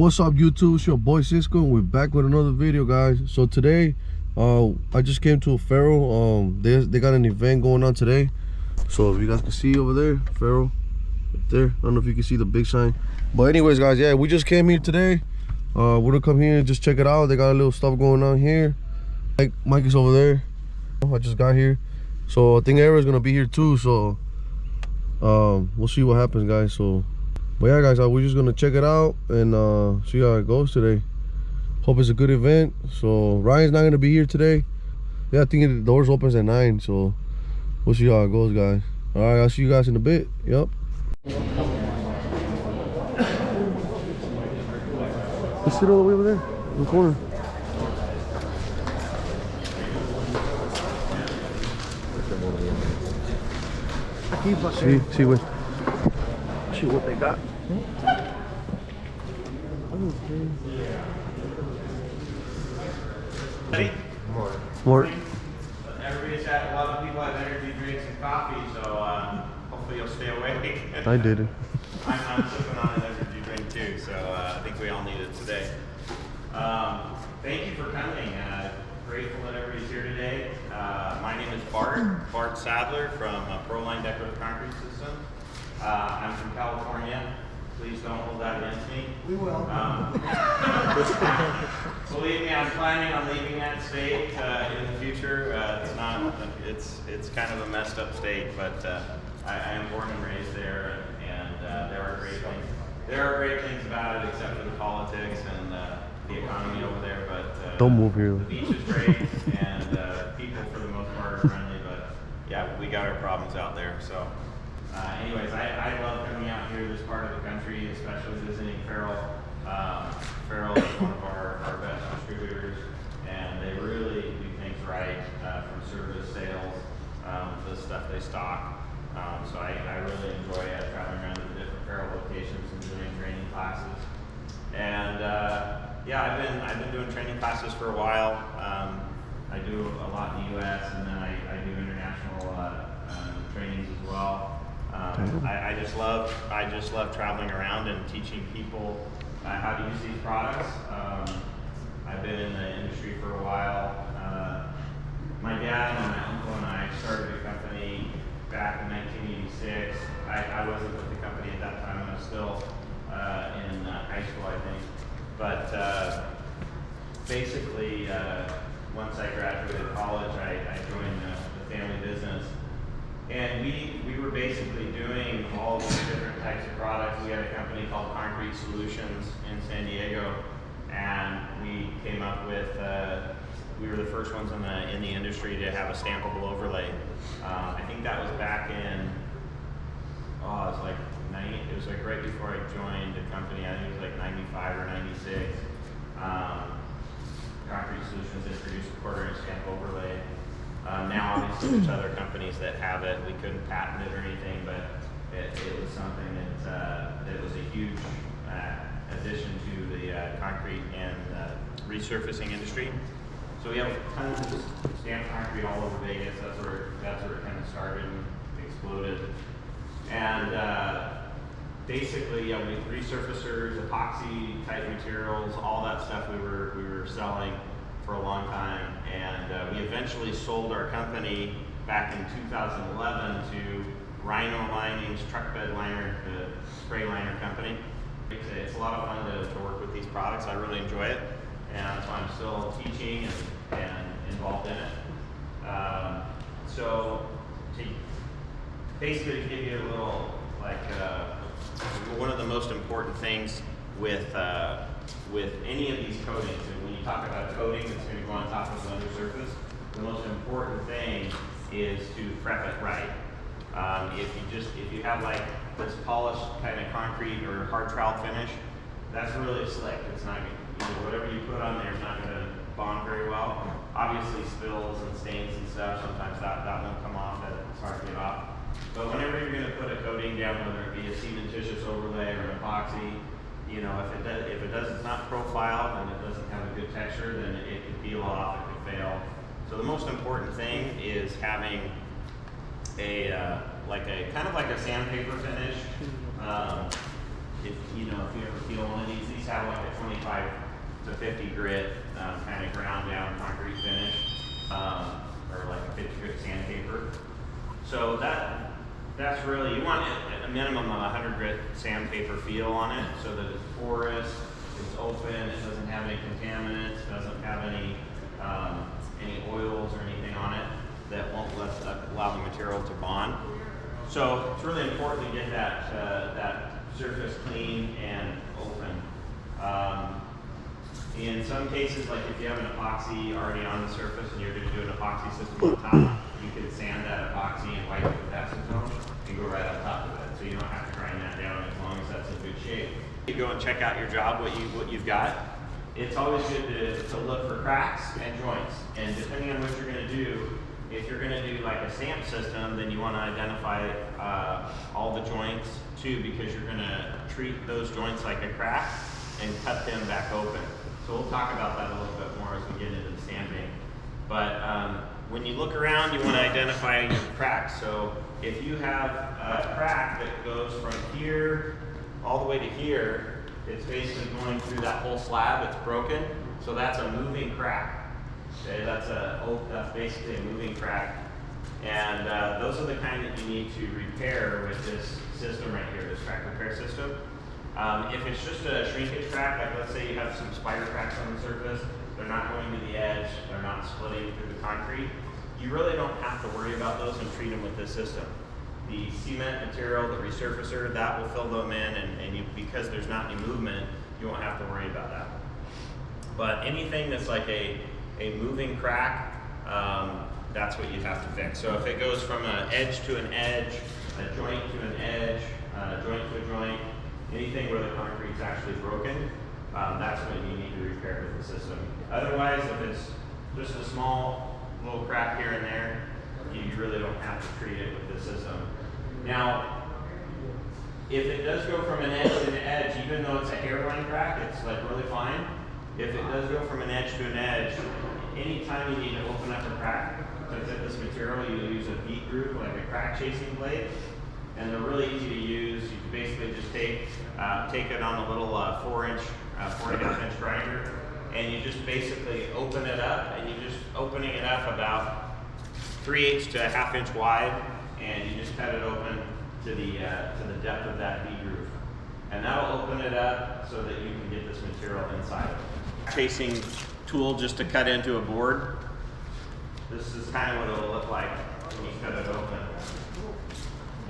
What's up, YouTube? It's your boy Cisco, and we're back with another video, guys. So today I just came to a Farrell. They got an event going on today. So if you guys can see over there, Farrell right there. I don't know if you can see the big sign, but anyways, guys, yeah, we just came here today. We're gonna come here and just check it out. They got a little stuff going on here. Mike is over there. I just got here, so I think Era's gonna be here too. So we'll see what happens, guys. So but yeah, guys, we're just gonna check it out and see how it goes today. Hope it's a good event. So Ryan's not gonna be here today. Yeah, I think the doors opens at 9, so we'll see how it goes, guys. All right, I'll see you guys in a bit. Yep. Let's sit all the way over there in the corner. See what they got. Ready? More. Everybody's had a lot of people have energy drinks and coffee, so hopefully you'll stay awake. I didn't. I'm sipping on an energy drink too, so I think we all need it today. Thank you for coming. Grateful that everybody's here today. My name is Bart Sadler from Proline Decorative Concrete Systems. I'm from California. Please don't hold that against me. We will. Believe me, I'm planning on leaving that state in the future. It's kind of a messed up state, but I am born and raised there, and there are great things. There are great things about it, except for the politics and the economy over there. But don't move here. The beach is great, and people for the most part are friendly. But yeah, we got our problems out there. So. Anyways, I love coming out here to this part of the country, especially visiting Farrell. Farrell is one of our best distributors, and they really do things right from service, sales, the stuff they stock. So I really enjoy traveling around to the different Farrell locations and doing training classes. And yeah, I've been doing training classes for a while. I do a lot in the U.S. and then I do international trainings as well. I just love traveling around and teaching people how to use these products. I've been in the industry for a while. My dad and my uncle and I started a company back in 1986. I wasn't with the company at that time. I was still in high school, I think. But basically, once I graduated college, I joined the family business. And we were basically doing all these different types of products. We had a company called Concrete Solutions in San Diego, and we came up with, we were the first ones in the industry to have a stampable overlay. I think that was back in, it was like right before I joined the company. I think it was like 95 or 96. Concrete Solutions introduced a quarter-inch stamp overlay. Now, obviously, there's other companies that have it. We couldn't patent it or anything, but it was something that was a huge addition to the concrete and resurfacing industry. So we have tons of stamped concrete all over Vegas. That's where it kind of started and exploded. And basically, yeah, with resurfacers, epoxy type materials, all that stuff we were selling for a long time, and we eventually sold our company back in 2011 to Rhino Linings Truck Bed Liner, the spray liner company. It's a lot of fun to work with these products. I really enjoy it, and that's why I'm still teaching and involved in it. So basically to give you a little, one of the most important things with any of these coatings, and when you talk about coating that's going to go on top of the undersurface, the most important thing is to prep it right. If you have like this polished kind of concrete or hard trowel finish, that's really slick. It's not, whatever you put on there is not going to bond very well. Obviously spills and stains and stuff, sometimes that won't come off, it's hard to get off. But whenever you're going to put a coating down, whether it be a cementitious overlay or an epoxy, if it's not profiled and it doesn't have a good texture, then it could peel off, it could fail. So the most important thing is having a kind of like a sandpaper finish if you ever feel one of these have like a 25 to 50 grit kind of ground down concrete finish, or like a 50 grit sandpaper. So that's really, you want a minimum of 100 grit sandpaper feel on it, so that it's porous, it's open, it doesn't have any contaminants, doesn't have any oils or anything on it that won't allow the material to bond. So it's really important to get that surface clean and open. In some cases, like if you have an epoxy already on the surface and you're going to do an epoxy system on top, you could sand that epoxy and wipe it with acetone and go right on top of it. So you don't have to grind that down as long as that's in good shape. You go and check out your job, what you've got. It's always good to look for cracks and joints. And depending on what you're going to do, if you're going to do like a stamp system, then you want to identify all the joints too, because you're going to treat those joints like a crack and cut them back open. So we'll talk about that a little bit more as we get into the stamping. But when you look around, you want to identify your cracks. So if you have a crack that goes from here all the way to here, it's basically going through that whole slab. It's broken. So that's a moving crack. Okay, that's basically a moving crack. And those are the kind that you need to repair with this system right here, this crack repair system. If it's just a shrinkage crack, like let's say you have some spider cracks on the surface, they're not going to the edge, they're not splitting through the concrete, you really don't have to worry about those and treat them with this system. The cement material, the resurfacer, that will fill them in, and because there's not any movement, you won't have to worry about that. But anything that's like a moving crack, that's what you have to fix. So if it goes from an edge to an edge, a joint to an edge, a joint to a joint, anything where the concrete's actually broken, that's when you need to repair with the system. Otherwise, if it's just a small little crack here and there, you really don't have to treat it with the system. Now, if it does go from an edge to an edge, even though it's a hairline crack, it's like really fine. If it does go from an edge to an edge, anytime you need to open up a crack to fit this material, you use a bead groove, like a crack chasing blade. And they're really easy to use. You can basically just take it on a little 4.5-inch grinder, and you just basically open it up, and you're just opening it up about 3/8 to a 1/2 inch wide, and you just cut it open to the depth of that bead groove. And that'll open it up so that you can get this material inside of it. Chasing tool just to cut into a board. This is kind of what it'll look like when you cut it open.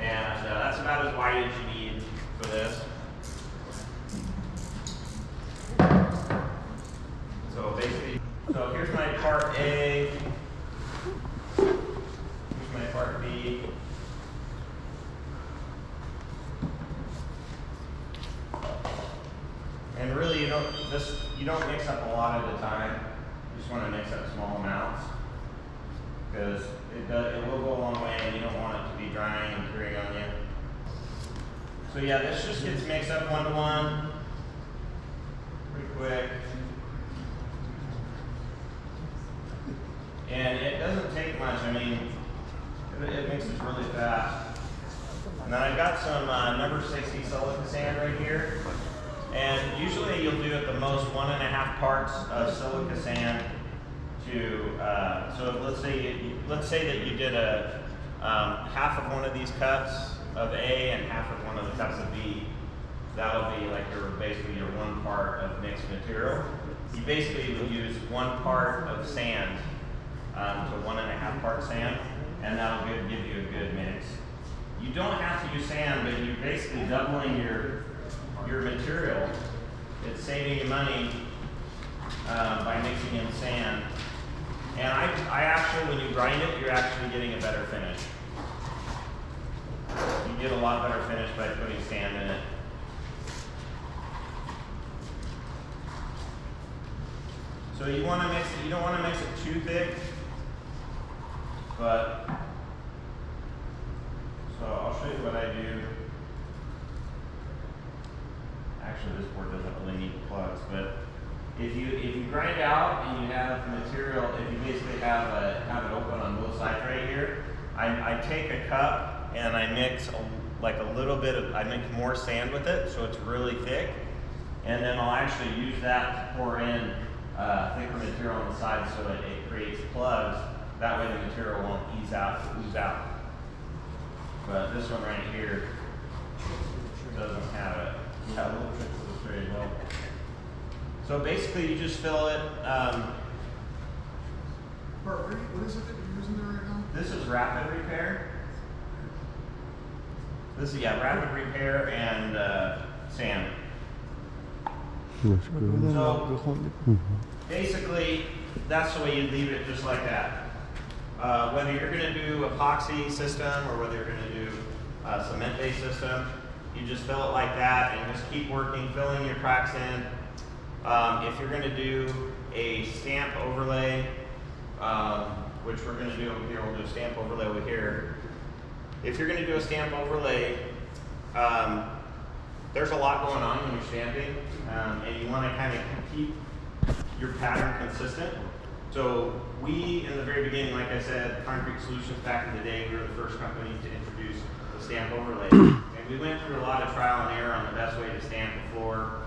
And that's about as wide as you need for this. So basically, here's my part A. Here's my part B. And really, you don't mix up a lot at a time. You just want to mix up small amounts, because it will go a long way, and you don't want it to be drying and curing on you. So yeah, this just gets mixed up 1-to-1 pretty quick. And it doesn't take much. I mean, it mixes really fast. And then I've got some number 60 silica sand right here. And usually you'll do at the most 1.5 parts of silica sand to, so let's say that you did a half of one of these cups of A and half of one of the cups of B. That'll be like basically your 1 part of mixed material. You basically will use 1 part of sand to 1.5 part sand, and that'll give you a good mix. You don't have to use sand, but you're basically doubling your material. It's saving you money by mixing in sand. And I actually, when you grind it, you're actually getting a better finish. You get a lot better finish by putting sand in it. So you want to mix it, you don't want to mix it too thick, but so I'll show you what I do. Actually, this board doesn't really need plugs, but if you grind out and you have material, if you basically have it open on both sides right here, I take a cup and I mix like a little bit of, I make more sand with it, so it's really thick. And then I'll actually use that to pour in thicker material on the side so that it creates plugs. That way the material won't ooze out. But this one right here doesn't have it. Yeah, a little trick to the trade. Well, so basically you just fill it. Bart, what is it that you're using there right now? This is rapid repair. This is, yeah, rapid repair and sand. So basically, that's the way you leave it, just like that. Whether you're going to do epoxy system or whether you're going to do a cement-based system, you just fill it like that and just keep working, filling your cracks in. If you're going to do a stamp overlay, which we're going to do over here, we'll do a stamp overlay over here. If you're going to do a stamp overlay, there's a lot going on when you're stamping, and you want to kind of keep your pattern consistent. So we, in the very beginning, like I said, Concrete Solutions back in the day, we were the first company to introduce the stamp overlay. And we went through a lot of trial and error on the best way to stamp the floor.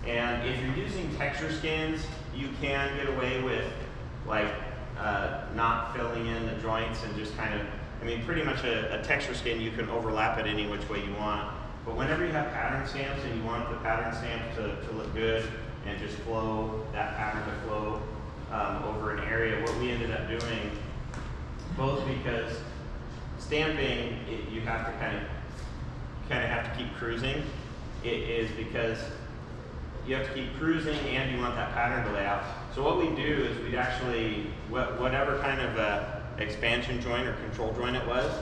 And if you're using texture skins, you can get away with like not filling in the joints and just kind of, I mean, pretty much a texture skin, you can overlap it any which way you want. But whenever you have pattern stamps and you want the pattern stamps to look good and just flow, that pattern to flow over an area, what we ended up doing, both because stamping, you have to kind of have to keep cruising. It is because you have to keep cruising and you want that pattern to lay out. So what we do is we'd actually, whatever kind of expansion joint or control joint it was,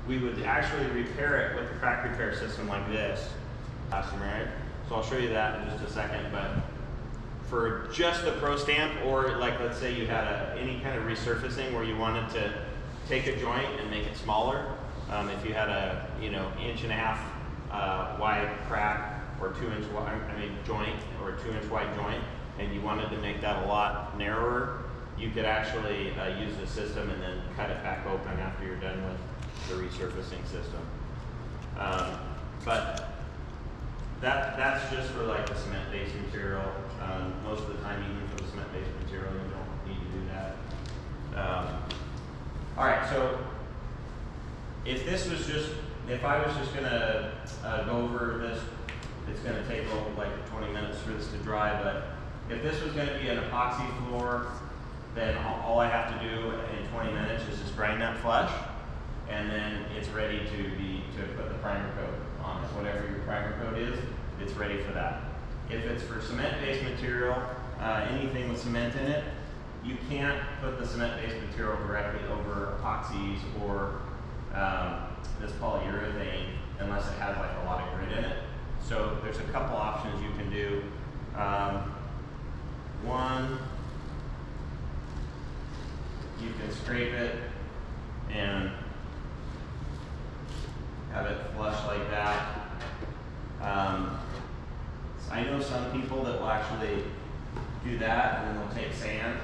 we would actually repair it with the crack repair system like this. Right? So I'll show you that in just a second. But for just the Pro Stamp, or like let's say you had any kind of resurfacing where you wanted to take a joint and make it smaller, if you had a 1.5 wide crack or 2 inch wide, joint or 2 inch wide joint, and you wanted to make that a lot narrower, you could actually use the system and then cut it back open after you're done with the resurfacing system. But that's just for like the cement-based material. Most of the time, even for the cement-based material, you don't need to do that. All right, so if I was just gonna go over this, it's gonna take like 20 minutes for this to dry, but if this was gonna be an epoxy floor, then all I have to do in 20 minutes is just grind that flush, and then it's ready to put the primer coat on it. Whatever your primer coat is, it's ready for that. If it's for cement-based material, anything with cement in it, you can't put the cement-based material directly over epoxies or this polyurethane unless it has like a lot of grit in it. So there's a couple options you can do. One, you can scrape it and have it flush like that. I know some people that will actually do that, and then they'll take sand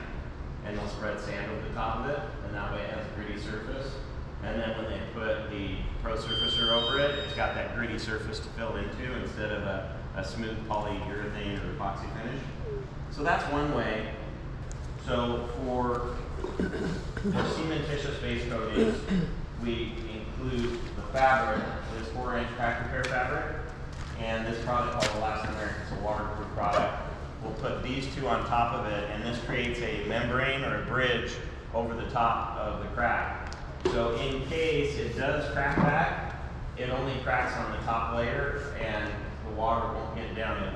and they'll spread sand over the top of it, and that way it has a gritty surface. And then when they put the Pro Surfacer over it, it's got that gritty surface to fill into instead of a smooth polyurethane or epoxy finish. So that's one way. So for cementitious base coatings, we include the fabric, this 4-inch crack repair fabric, and this product called Elastomeric. It's a waterproof product. We'll put these two on top of it, and this creates a membrane or a bridge over the top of the crack. So in case it does crack back, it only cracks on the top layer, and the water won't get down. It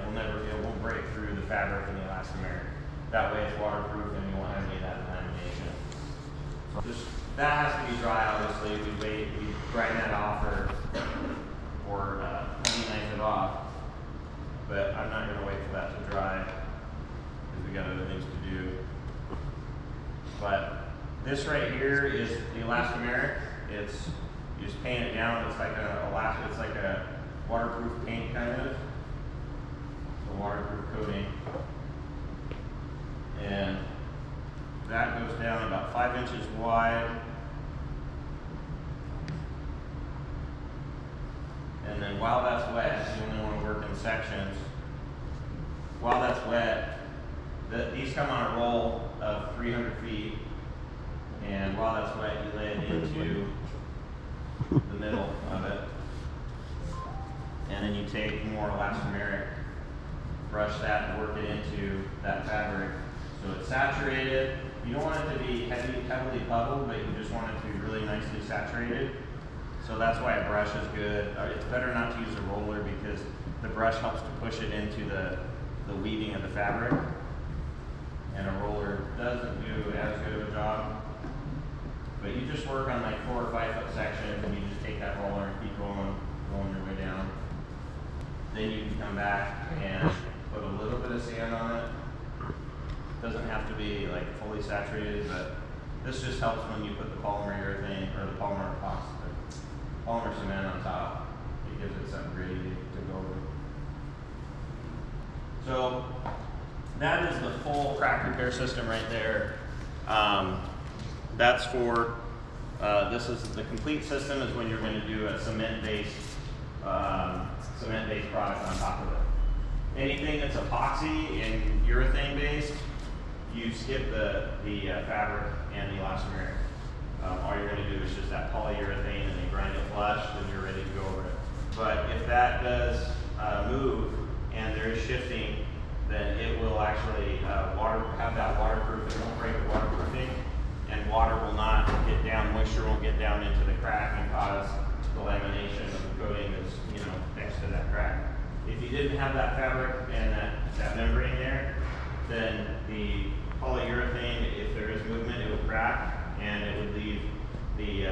won't break through the fabric in the Elastomeric. That way it's waterproof and you won't have any of that contamination. So that has to be dry, obviously. We grind that off or honey knife it off. But I'm not going to wait for that to dry because we got other things to do. But this right here is the Elastomeric. You just paint it down. It's like a waterproof paint kind of. A waterproof coating. And that goes down about 5 inches wide. And then while that's wet, you only want to work in sections. While that's wet, these come on a roll of 300 feet. And while that's wet, you lay it into the middle of it. And then you take more elastomeric, brush that and work it into that fabric. So it's saturated. You don't want it to be heavily bubbled, but you just want it to be really nicely saturated. So that's why a brush is good. It's better not to use a roller because the brush helps to push it into the weaving of the fabric. And a roller doesn't do as good of a job. But you just work on like 4 or 5 foot sections and you just take that roller and keep rolling your way down. Then you can come back and put a little bit of sand on it. Doesn't have to be like fully saturated, but this just helps when you put the polymer urethane or the polymer cement on top. It gives it something gritty to go over. So that is the full crack repair system right there. That's for, this is the complete system is when you're going to do a cement-based product on top of it. Anything that's epoxy and urethane based, you skip the fabric and the elastomeric. All you're going to do is just that polyurethane and then grind it flush, then you're ready to go over it. But if that does move and there is shifting, then it will actually have that waterproof. It won't break the waterproofing, and water will not get down, moisture won't get down into the crack and cause the lamination of the coating that's next to that crack. If you didn't have that fabric and that membrane there, then the polyurethane, if there is movement, it would crack and it would leave the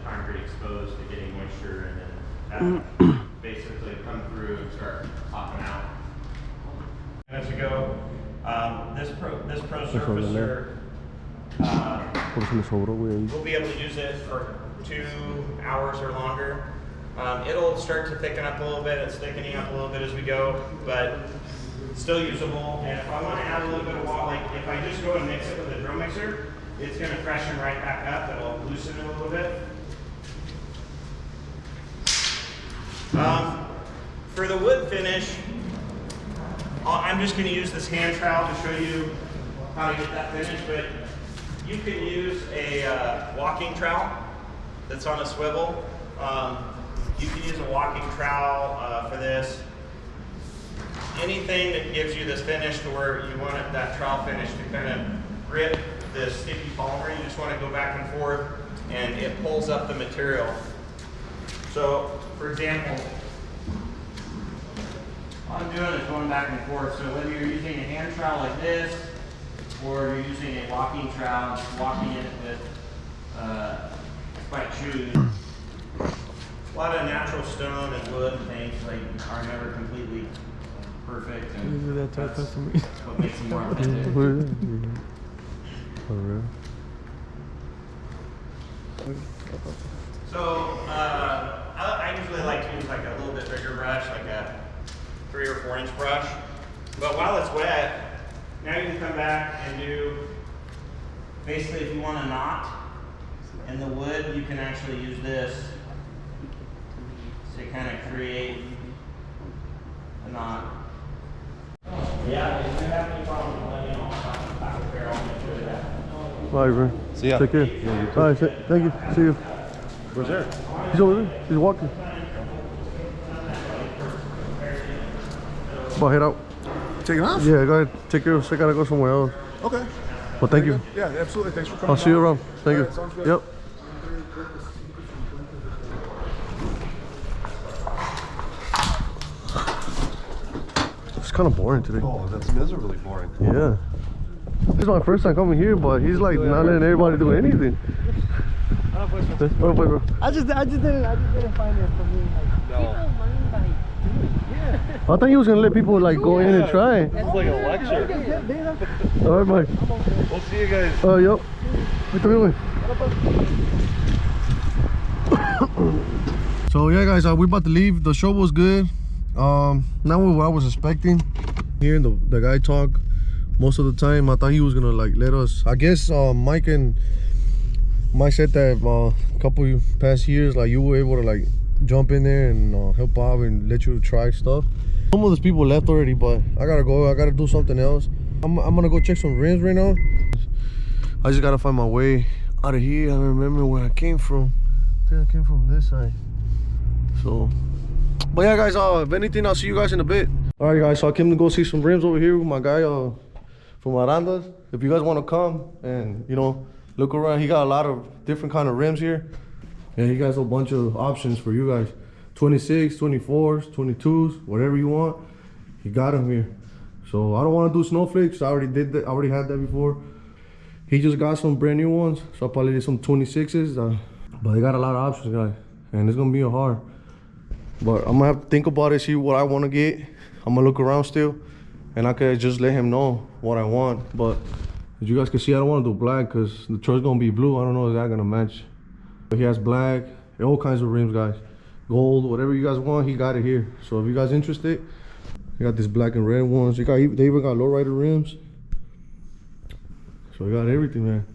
concrete exposed to getting moisture, and then that would basically come through and start popping out. Minutes ago, this Pro Surfacer, we'll be able to use it for 2 hours or longer. It'll start to thicken up a little bit. It's thickening up a little bit as we go, but still usable. And if I want to add a little bit of water, like if I just go and mix it with a drill mixer, it's going to freshen right back up. It'll loosen it a little bit. For the wood finish, I'm just going to use this hand trowel to show you how to get that finished, but you can use a walking trowel that's on a swivel. You can use a walking trowel for this. Anything that gives you this finish to where you want that trowel finish to kind of grip the sticky polymer, you just want to go back and forth and it pulls up the material. So, for example, all I'm doing is going back and forth. So whether you're using a hand trowel like this, or you're using a walking trowel, just walking it with spiked shoes. A lot of natural stone and wood and things are never completely perfect, and that's what makes them more authentic. So I usually like to use like a little bit bigger brush, like a 3 or 4 inch brush. But while it's wet, now you can come back and do, basically if you want a knot in the wood, you can actually use this to kind of create a knot. Yeah, if you have any problems, let me know. I'll Farrell and make sure that. All right, bro. See ya. Take care. Yeah, you too. All right, thank you. See you. Where's there? He's over there. He's walking. Well, head out. Taking off? Yeah, go ahead. Take care. I gotta go somewhere else. Okay. Well, thank you. Yeah, absolutely. Thanks for coming. I'll see you around. Thank All you. right, sounds good. Yep. It's kind of boring today. Oh, that's miserably boring. Yeah. This is my first time coming here, but he's like not letting everybody do anything. Oh, bro. I just didn't find it for me. Like, No. people learn by doing. Yeah. I thought he was gonna let people like go in and try. This is like a lecture. All right, bye. We'll see you guys. Yep. Ahorita bien, güey. So yeah, guys, we're about to leave. The show was good. Not what I was expecting. Hearing the guy talk most of the time, I thought he was gonna like let us. I guess Mike said that a couple past years, like you were able to like jump in there and help out and let you try stuff. Some of those people left already, but I gotta go. I gotta do something else. I'm gonna go check some rims right now. I just gotta find my way out of here. I don't remember where I came from. I think I came from this side. So, but yeah, guys. If anything, I'll see you guys in a bit. All right, guys. So I came to go see some rims over here with my guy from Arandas. If you guys want to come and look around, he got a lot of different kind of rims here. And he got a bunch of options for you guys. 26, 24s, 22s, whatever you want. He got them here. So I don't want to do snowflakes. I already did that. I already had that before. He just got some brand new ones. So I'll probably did some 26s. But they got a lot of options, guys. And it's going to be hard. But I'm going to have to think about it, see what I want to get. I'm going to look around still. And I could just let him know what I want. But as you guys can see, I don't want to do black because the truck's going to be blue. I don't know if that's going to match. But he has black, all kinds of rims, guys. Gold, whatever you guys want, he got it here. So if you guys interested, you got this black and red ones. They even got lowrider rims. So we got everything, man.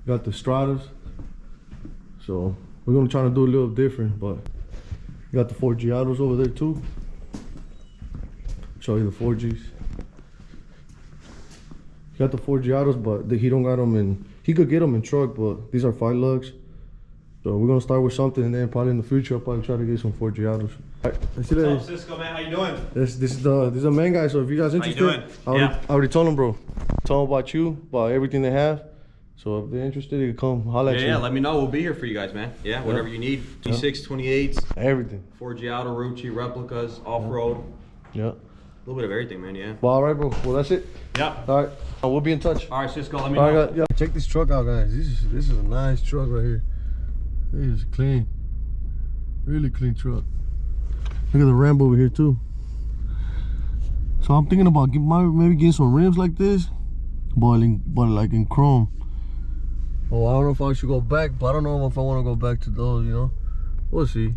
Got the Stratas. So we're gonna try to do a little different, but you got the 4Giatos over there too. Show you the 4Gs. You got the 4Giatos, but he don't got them in. He could get them in truck, but these are 5 lugs. So we're gonna start with something, and then probably in the future I'll probably try to get some 4Giatos. All right, let's see that. What's up, Cisco, man? How you doing? This is the main guy. So if you guys interested, How you doing? I already told him, bro. Tell them about you, about everything they have. So if they're interested, they can come holler at you. Yeah, let me know. We'll be here for you guys, man. Yeah, whatever you need. 26, 28s, Everything. 4Giato, Rucci, replicas, off-road. Yeah. A little bit of everything, man, yeah. Well, all right, bro. Well, that's it. Yeah. All right. We'll be in touch. All right, Cisco, let me All know. right, yeah. Check this truck out, guys. This is a nice truck right here. This is clean. Really clean truck. Look at the ramp over here too. So I'm thinking about maybe getting some rims like this, but like in chrome. Oh, I don't know if I should go back, but I don't know if I want to go back to those, We'll see.